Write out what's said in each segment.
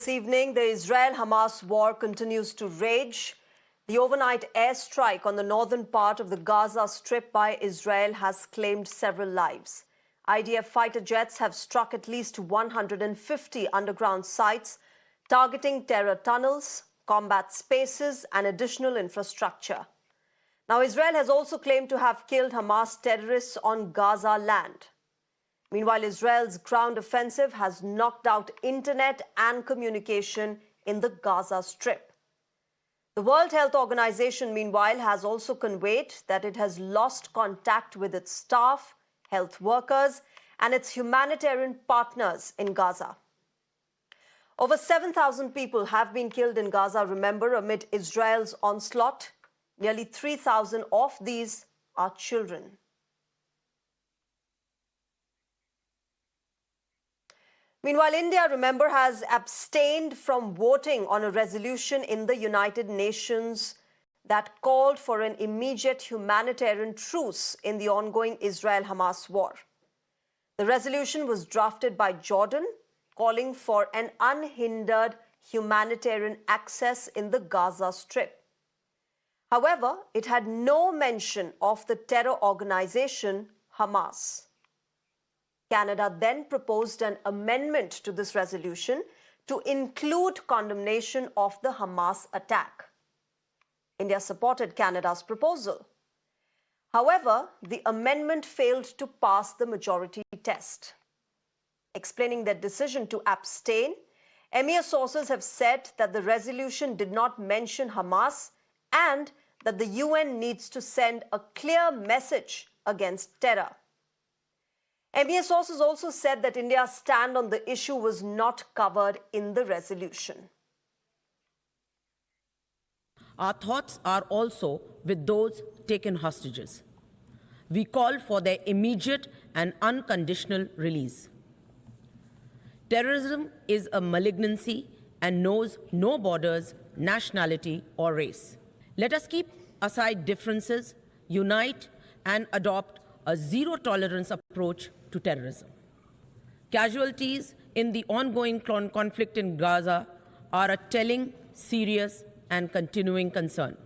This evening, the Israel-Hamas war continues to rage. The overnight airstrike on the northern part of the Gaza Strip by Israel has claimed several lives. IDF fighter jets have struck at least 150 underground sites, targeting terror tunnels, combat spaces, and additional infrastructure. Now, Israel has also claimed to have killed Hamas terrorists on Gaza land. Meanwhile, Israel's ground offensive has knocked out internet and communication in the Gaza Strip. The World Health Organization, meanwhile, has also conveyed that it has lost contact with its staff, health workers, and its humanitarian partners in Gaza. Over 7,000 people have been killed in Gaza, remember, amid Israel's onslaught. Nearly 3,000 of these are children. Meanwhile, India, remember, has abstained from voting on a resolution in the United Nations that called for an immediate humanitarian truce in the ongoing Israel-Hamas war. The resolution was drafted by Jordan, calling for an unhindered humanitarian access in the Gaza Strip. However, it had no mention of the terror organization Hamas. Canada then proposed an amendment to this resolution to include condemnation of the Hamas attack. India supported Canada's proposal. However, the amendment failed to pass the majority test. Explaining their decision to abstain, MEA sources have said that the resolution did not mention Hamas and that the UN needs to send a clear message against terror. MEA sources also said that India's stand on the issue was not covered in the resolution. Our thoughts are also with those taken hostages. We call for their immediate and unconditional release. Terrorism is a malignancy and knows no borders, nationality, or race. Let us keep aside differences, unite, and adopt a zero-tolerance approach to terrorism. Casualties in the ongoing conflict in Gaza are a telling, serious, and continuing concern.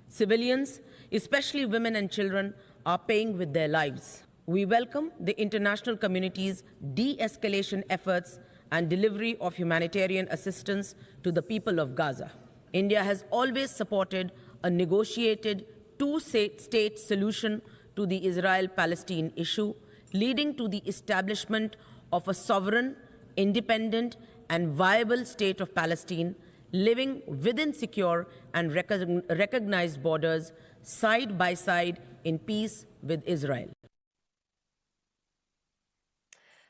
Civilians, especially women and children, are paying with their lives. We welcome the international community's de-escalation efforts and delivery of humanitarian assistance to the people of Gaza. India has always supported a negotiated two-state solution to the Israel-Palestine issue, leading to the establishment of a sovereign, independent, and viable state of Palestine, living within secure and recognized borders, side by side in peace with Israel.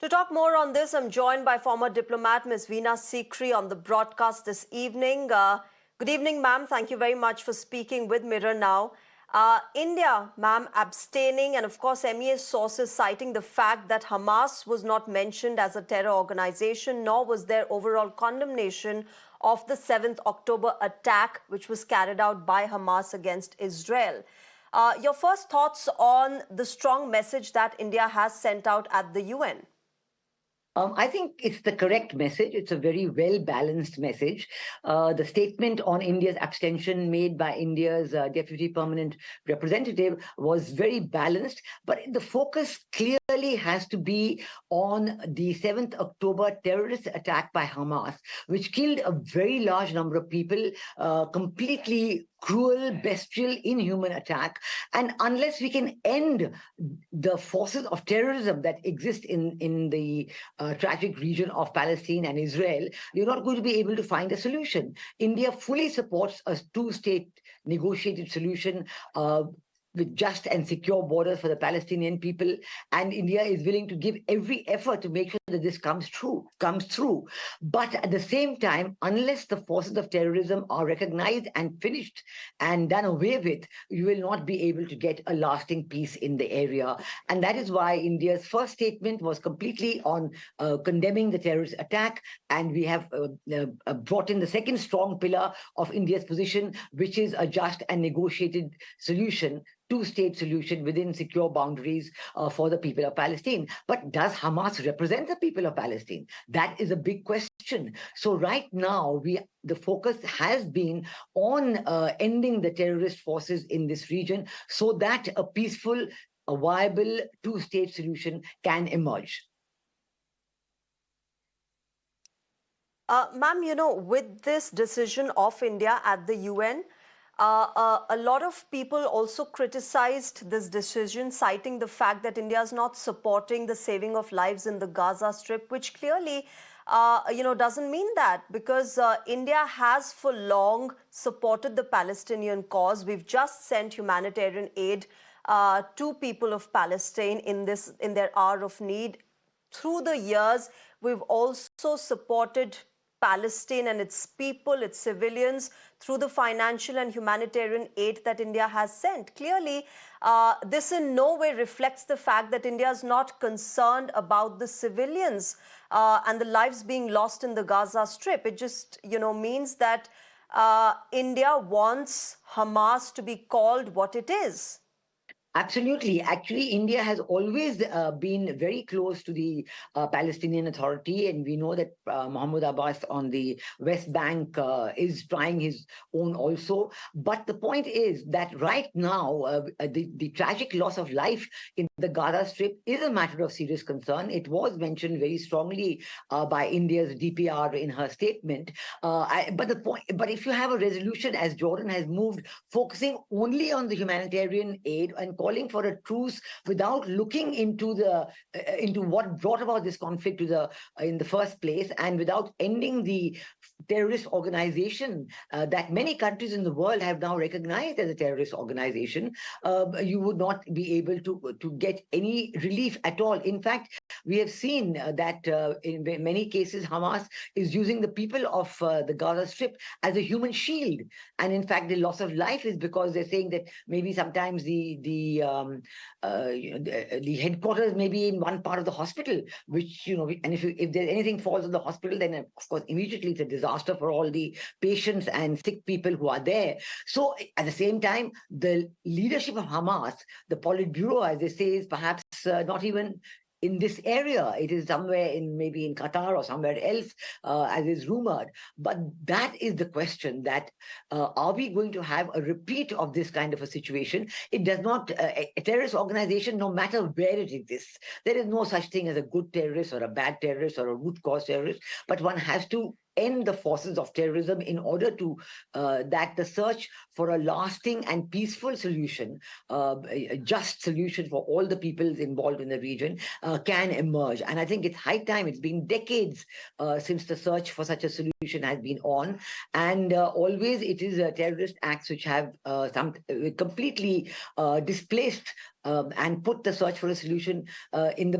To talk more on this, I'm joined by former diplomat Ms. Veena Sikri on the broadcast this evening. Good evening, ma'am. Thank you very much for speaking with Mirror Now. India, ma'am, abstaining, and of course MEA sources citing the fact that Hamas was not mentioned as a terror organization, nor was there overall condemnation of the 7th October attack, which was carried out by Hamas against Israel. Your first thoughts on the strong message that India has sent out at the UN? I think it's the correct message. It's a very well-balanced message. The statement on India's abstention made by India's Deputy Permanent Representative was very balanced, but the focus clearly has to be on the 7th October terrorist attack by Hamas, which killed a very large number of people, completely cruel, bestial, inhuman attack. And unless we can end the forces of terrorism that exist in the tragic region of Palestine and Israel, you're not going to be able to find a solution. India fully supports a two-state negotiated solution with just and secure borders for the Palestinian people, and India is willing to give every effort to make sure that this comes through. But at the same time, unless the forces of terrorism are recognized and finished and done away with, you will not be able to get a lasting peace in the area. And that is why India's first statement was completely on condemning the terrorist attack, and we have brought in the second strong pillar of India's position, which is a just and negotiated solution two-state solution within secure boundaries for the people of Palestine. But does Hamas represent the people of Palestine? That is a big question. So right now, the focus has been on ending the terrorist forces in this region so that a peaceful, a viable two-state solution can emerge. Ma'am, with this decision of India at the UN, a lot of people also criticized this decision, citing the fact that India is not supporting the saving of lives in the Gaza Strip, which clearly, doesn't mean that, because India has for long supported the Palestinian cause. We've just sent humanitarian aid to people of Palestine in their hour of need. Through the years, we've also supported Palestine and its people, its civilians, through the financial and humanitarian aid that India has sent. Clearly, this in no way reflects the fact that India is not concerned about the civilians and the lives being lost in the Gaza Strip. It just, means that India wants Hamas to be called what it is. Absolutely. Actually, India has always been very close to the Palestinian Authority, and we know that Mahmoud Abbas on the West Bank is trying his own also. But the point is that right now, the tragic loss of life in the Gaza Strip is a matter of serious concern. It was mentioned very strongly by India's DPR in her statement. But if you have a resolution, as Jordan has moved, focusing only on the humanitarian aid and calling for a truce without looking into what brought about this conflict in the first place, and without ending the terrorist organization that many countries in the world have now recognized as a terrorist organization, you would not be able to get any relief at all. In fact, we have seen that in many cases, Hamas is using the people of the Gaza Strip as a human shield. And in fact, the loss of life is because they're saying that maybe sometimes the headquarters may be in one part of the hospital, which, and if there's anything falls on the hospital, then of course, immediately it's a disaster for all the patients and sick people who are there. So at the same time, the leadership of Hamas, the Politburo, as they say, is perhaps not even in this area. It is somewhere maybe in Qatar or somewhere else, as is rumored. But that is the question, that are we going to have a repeat of this kind of a situation? It does not, a terrorist organization, no matter where it exists, there is no such thing as a good terrorist or a bad terrorist or a root cause terrorist, but one has to end the forces of terrorism in order to that the search for a lasting and peaceful solution, a just solution for all the peoples involved in the region can emerge. And I think it's high time. It's been decades since the search for such a solution has been on, and always it is terrorist acts which have completely displaced and put the search for a solution in the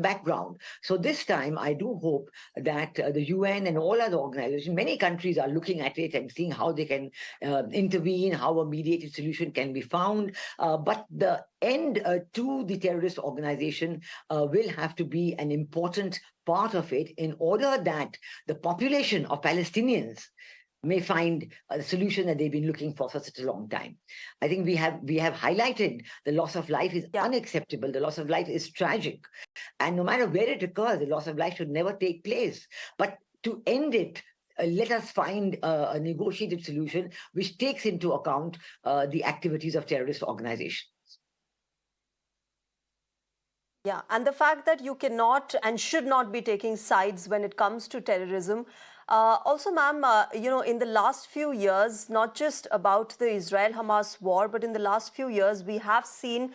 background. So this time, I do hope that the UN and all other organizations, many countries are looking at it and seeing how they can intervene, how a mediated solution can be found. But the end to the terrorist organization will have to be an important part of it, in order that the population of Palestinians may find a solution that they've been looking for such a long time. I think we have highlighted the loss of life is unacceptable. The loss of life is tragic. And no matter where it occurs, the loss of life should never take place. But to end it, let us find a negotiated solution which takes into account the activities of terrorist organizations. Yeah, and the fact that you cannot and should not be taking sides when it comes to terrorism. Also, ma'am, in the last few years, not just about the Israel-Hamas war, but in the last few years, we have seen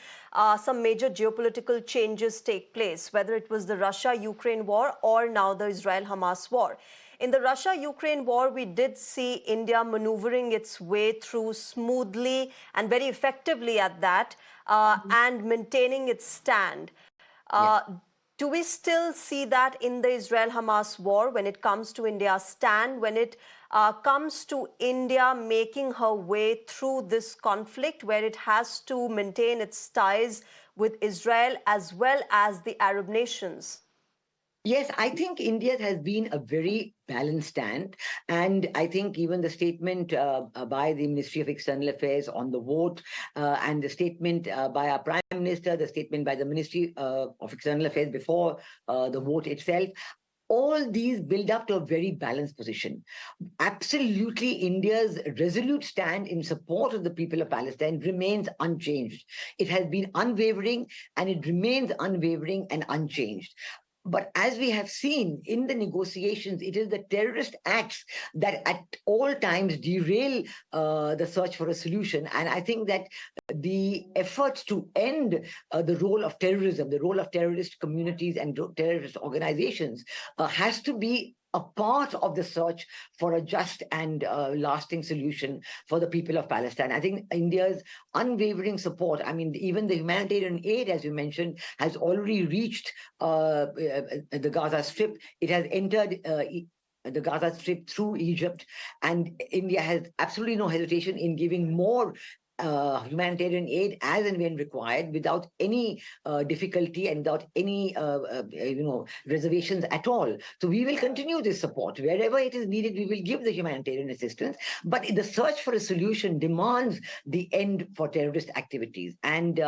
some major geopolitical changes take place, whether it was the Russia-Ukraine war or now the Israel-Hamas war. In the Russia-Ukraine war, we did see India maneuvering its way through smoothly and very effectively at that, and maintaining its stand. Do we still see that in the Israel-Hamas war when it comes to India's stand, when it comes to India making her way through this conflict, where it has to maintain its ties with Israel as well as the Arab nations? Yes, I think India has been a very balanced stand. And I think even the statement by the Ministry of External Affairs on the vote, and the statement by our Prime Minister, the statement by the Ministry of External Affairs before the vote itself, all these build up to a very balanced position. Absolutely, India's resolute stand in support of the people of Palestine remains unchanged. It has been unwavering, and it remains unwavering and unchanged. But as we have seen in the negotiations, it is the terrorist acts that at all times derail the search for a solution. And I think that the efforts to end the role of terrorism, the role of terrorist communities and terrorist organizations, has to be a part of the search for a just and lasting solution for the people of Palestine. I think India's unwavering support, I mean, even the humanitarian aid, as you mentioned, has already reached the Gaza Strip. It has entered the Gaza Strip through Egypt, and India has absolutely no hesitation in giving more humanitarian aid as and when required, without any difficulty and without any reservations at all. So we will continue this support wherever it is needed. We will give the humanitarian assistance, but the search for a solution demands the end for terrorist activities. And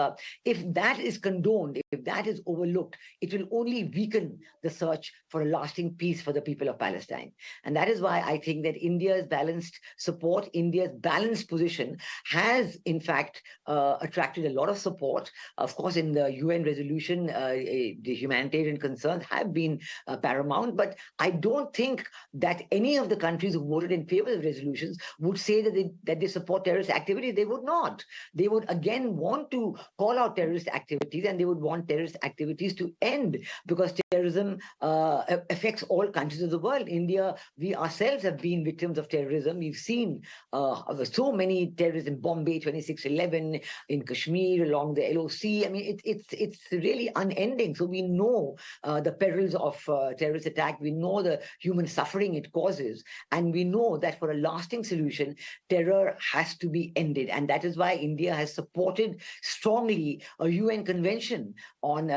if that is condoned, if that is overlooked, it will only weaken the search for a lasting peace for the people of Palestine. And that is why I think that India's balanced support, India's balanced position has in fact attracted a lot of support. Of course, in the UN resolution, the humanitarian concerns have been paramount, but I don't think that any of the countries who voted in favor of the resolutions would say that they support terrorist activity. They would not. They would again want to call out terrorist activities, and they would want terrorist activities to end, because terrorism affects all countries of the world. India, we ourselves have been victims of terrorism. We've seen so many terrorists in Bombay, 26/11, in Kashmir, along the LOC. I mean, it's really unending. So we know the perils of terrorist attack. We know the human suffering it causes. And we know that for a lasting solution, terror has to be ended. And that is why India has supported strongly a UN convention on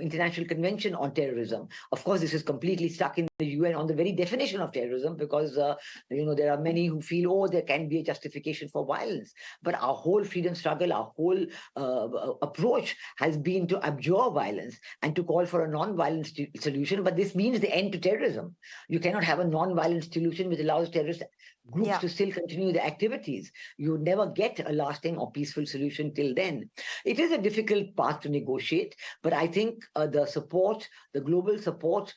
international convention on terrorism. Of course, this is completely stuck in the UN on the very definition of terrorism, because there are many who feel, oh, there can be a justification for violence. But our whole freedom struggle, our whole approach has been to abjure violence and to call for a non-violent solution. But this means the end to terrorism. You cannot have a non-violent solution which allows terrorist groups to still continue their activities. You never get a lasting or peaceful solution till then. It is a difficult path to negotiate, but I think the support, the global support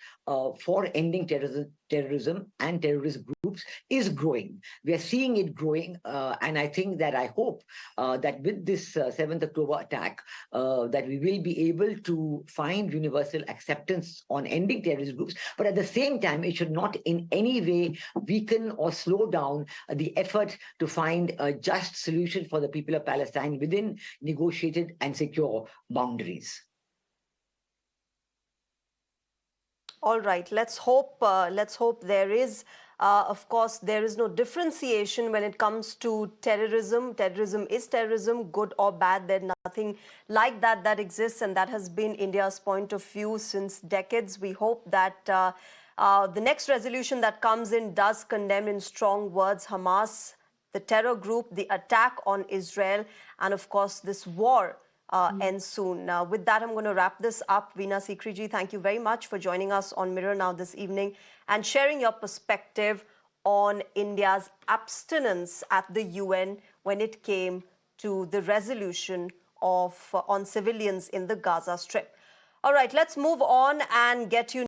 for ending terrorism and terrorist groups is growing. We are seeing it growing, and I think that I hope that with this 7th October attack, that we will be able to find universal acceptance on ending terrorist groups, but at the same time, it should not in any way weaken or slow down the effort to find a just solution for the people of Palestine within negotiated and secure boundaries. All right, let's hope there is, of course, there is no differentiation when it comes to terrorism. Terrorism is terrorism, good or bad. There's nothing like that exists, and that has been India's point of view since decades. We hope that the next resolution that comes in does condemn in strong words Hamas, the terror group, the attack on Israel, and of course this war ends soon. Now, with that, I'm going to wrap this up. Veena Sikri ji, thank you very much for joining us on Mirror Now this evening and sharing your perspective on India's abstinence at the UN when it came to the resolution on civilians in the Gaza Strip. All right, let's move on and get you